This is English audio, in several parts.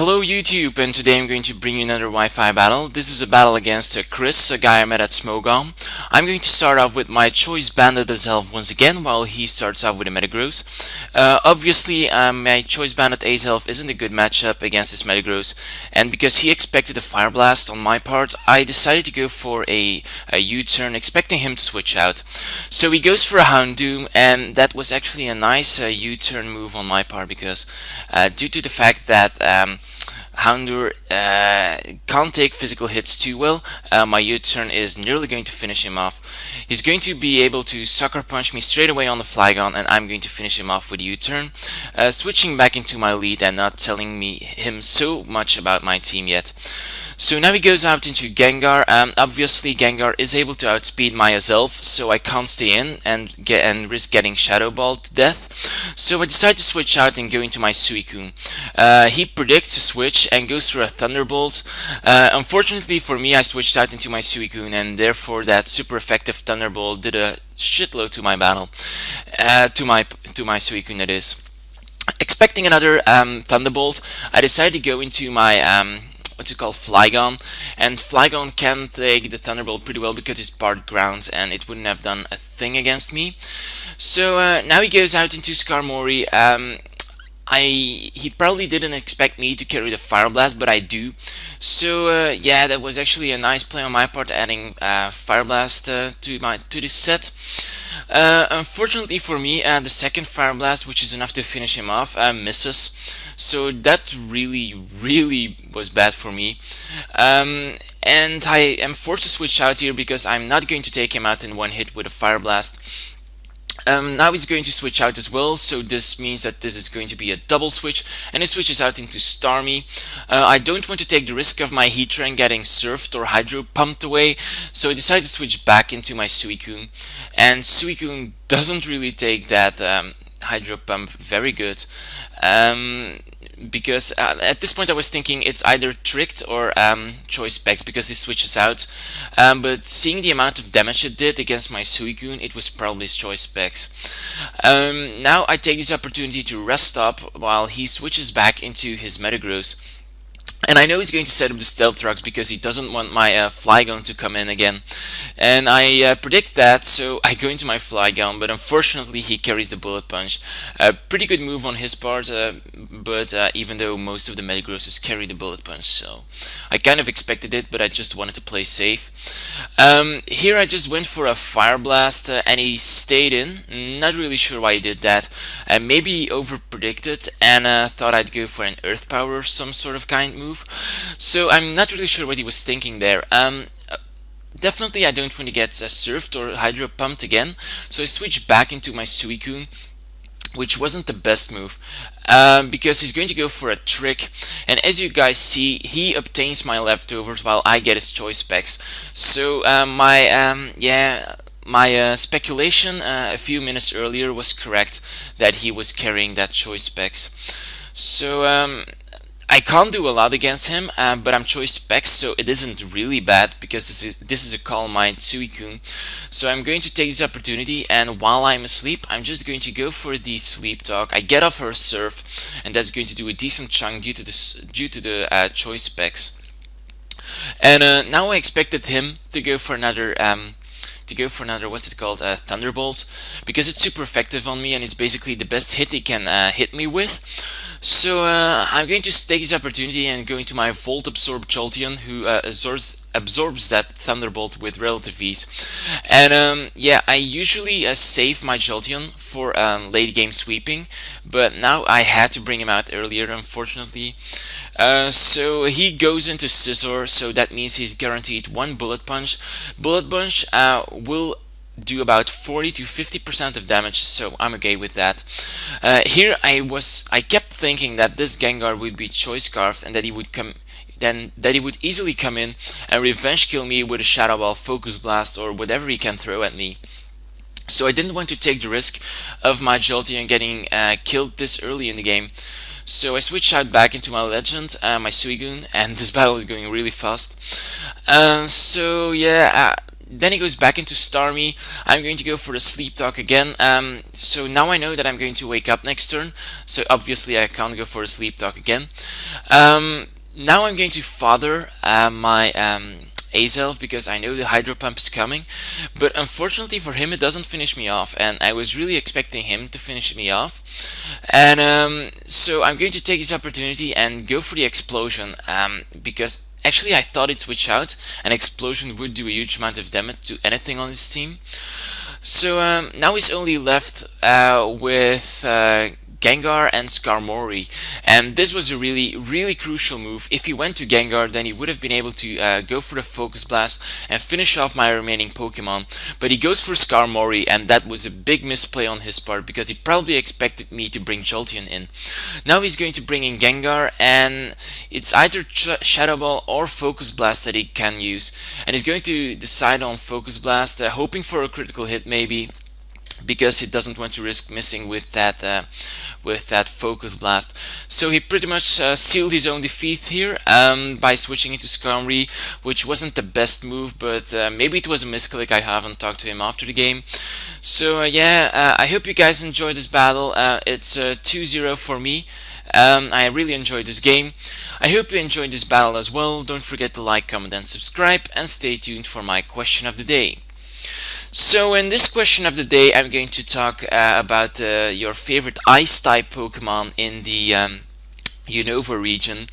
Hello YouTube, and today I'm going to bring you another Wi-Fi battle. This is a battle against Chris, a guy I met at Smogon. I'm going to start off with my choice bandit as elf once again, while he starts off with a Metagross. Obviously, my choice bandit ace elf isn't a good matchup against this Metagross, and because he expected a Fire Blast on my part, I decided to go for a U-turn, expecting him to switch out. So he goes for a Houndoom, and that was actually a nice U-turn move on my part, because due to the fact that Houndour can't take physical hits too well, my U-turn is nearly going to finish him off. He's going to be able to sucker punch me straight away on the Flygon, and I'm going to finish him off with a U-turn, switching back into my lead and not telling him so much about my team yet. So now he goes out into Gengar. Obviously Gengar is able to outspeed my Azelf, so I can't stay in and risk getting Shadow Ball to death. So I decide to switch out and go into my Suicune. He predicts a switch and goes for a Thunderbolt. Unfortunately for me, I switched out into my Suicune, and therefore that super effective Thunderbolt did a shitload to my battle, to my Suicune, that is. Expecting another Thunderbolt, I decided to go into my what's it called, Flygon, and Flygon can take the Thunderbolt pretty well because it's part ground and it wouldn't have done a thing against me. So now he goes out into Skarmory. He probably didn't expect me to carry the Fire Blast, but I do. So yeah, that was actually a nice play on my part, adding Fire Blast to this set. Unfortunately for me, the second Fire Blast, which is enough to finish him off, misses. So that really was bad for me. And I am forced to switch out here because I'm not going to take him out in one hit with a Fire Blast. Now he's going to switch out as well, so this means that this is going to be a double switch, and it switches out into Starmie. I don't want to take the risk of my Heatran getting surfed or Hydro pumped away, so I decide to switch back into my Suicune, and Suicune doesn't really take that Hydro pump very good. Because at this point I was thinking it's either tricked or choice specs, because it switches out, but seeing the amount of damage it did against my Suicune, it was probably choice specs. Now I take this opportunity to rest up while he switches back into his Metagross. And I know he's going to set up the Stealth Rocks because he doesn't want my Flygon to come in again. And I predict that, so I go into my Flygon, but unfortunately he carries the Bullet Punch. A pretty good move on his part, but even though most of the Metagrosses carry the Bullet Punch, so I kind of expected it, but I just wanted to play safe. Here I just went for a Fire Blast, and he stayed in. Not really sure why he did that. Maybe he over-predicted and thought I'd go for an Earth Power or some sort of kind move. So I'm not really sure what he was thinking there. Definitely I don't want to get surfed or Hydro pumped again, so I switch back into my Suicune, which wasn't the best move, because he's going to go for a trick, and as you guys see, he obtains my leftovers while I get his choice specs. So my speculation a few minutes earlier was correct, that he was carrying that choice specs. So I can't do a lot against him, but I'm choice specs, so it isn't really bad, because this is a Calm Mind Suicune. So I'm going to take this opportunity, and while I'm asleep, I'm just going to go for the Sleep Talk. I get off her Surf, and that's going to do a decent chunk due to the choice specs. And now I expected him to go for another what's it called, Thunderbolt, because it's super effective on me and it's basically the best hit he can hit me with. So I'm going to take this opportunity and go into my Volt Absorb Jolteon, who absorbs that Thunderbolt with relative ease. And yeah, I usually save my Jolteon for late game sweeping, but now I had to bring him out earlier, unfortunately. So he goes into Scizor, so that means he's guaranteed one Bullet Punch. Bullet Punch will do about 40 to 50% of damage, so I'm okay with that. Here I kept thinking that this Gengar would be choice scarfed, and that he would easily come in and revenge kill me with a Shadow Ball, Focus Blast, or whatever he can throw at me. So I didn't want to take the risk of my Jolteon getting killed this early in the game. So I switched out back into my Legend, my Suicune, and this battle is going really fast. So yeah, then he goes back into Starmie. I'm going to go for the Sleep Talk again. So now I know that I'm going to wake up next turn. So obviously I can't go for a Sleep Talk again. Now I'm going to Father my Ace Elf because I know the Hydro Pump is coming. But unfortunately for him, it doesn't finish me off. And I was really expecting him to finish me off. And so I'm going to take this opportunity and go for the Explosion because actually I thought it'd switch out. An Explosion would do a huge amount of damage to anything on his team. So now he's only left with Gengar and Skarmory, and this was a really crucial move. If he went to Gengar, then he would have been able to go for the Focus Blast and finish off my remaining Pokemon, but he goes for Skarmory, and that was a big misplay on his part because he probably expected me to bring Jolteon in. Now he's going to bring in Gengar, and it's either Shadow Ball or Focus Blast that he can use, and he's going to decide on Focus Blast, hoping for a critical hit maybe, because he doesn't want to risk missing with that Focus Blast. So he pretty much sealed his own defeat here by switching into Skarmory, which wasn't the best move, but maybe it was a misclick. I haven't talked to him after the game. So I hope you guys enjoyed this battle. It's 2-0 for me. I really enjoyed this game. I hope you enjoyed this battle as well. Don't forget to like, comment and subscribe, and stay tuned for my question of the day. So in this question of the day, I'm going to talk about your favorite Ice-type Pokemon in the Unova region,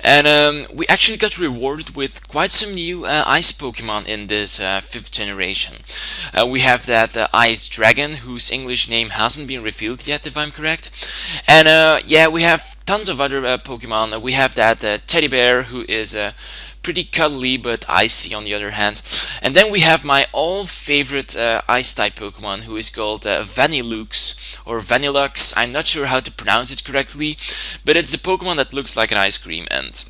and we actually got rewarded with quite some new Ice Pokemon in this 5th generation. We have that Ice Dragon, whose English name hasn't been revealed yet, if I'm correct, and yeah, we have tons of other Pokemon. We have that Teddy Bear, who is pretty cuddly but icy on the other hand. And then we have my all favorite Ice-type Pokemon, who is called Vanillux or Vanillux. I'm not sure how to pronounce it correctly, but it's a Pokemon that looks like an ice cream. And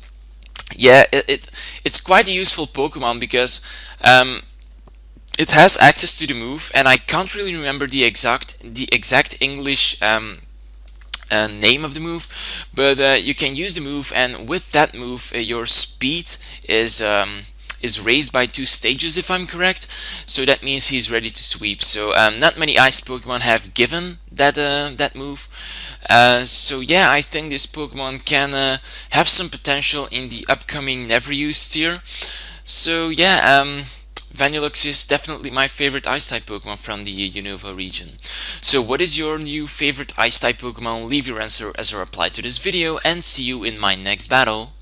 yeah, it's quite a useful Pokemon because it has access to the move, and I can't really remember the exact English name of the move, but you can use the move, and with that move your speed is raised by 2 stages, if I'm correct. So that means he's ready to sweep. So not many Ice Pokemon have given that move. So yeah, I think this Pokemon can have some potential in the upcoming Never Used tier. So yeah, Vanillux is definitely my favorite Ice-type Pokemon from the Unova region. So what is your new favorite Ice-type Pokemon? Leave your answer as a reply to this video, and see you in my next battle.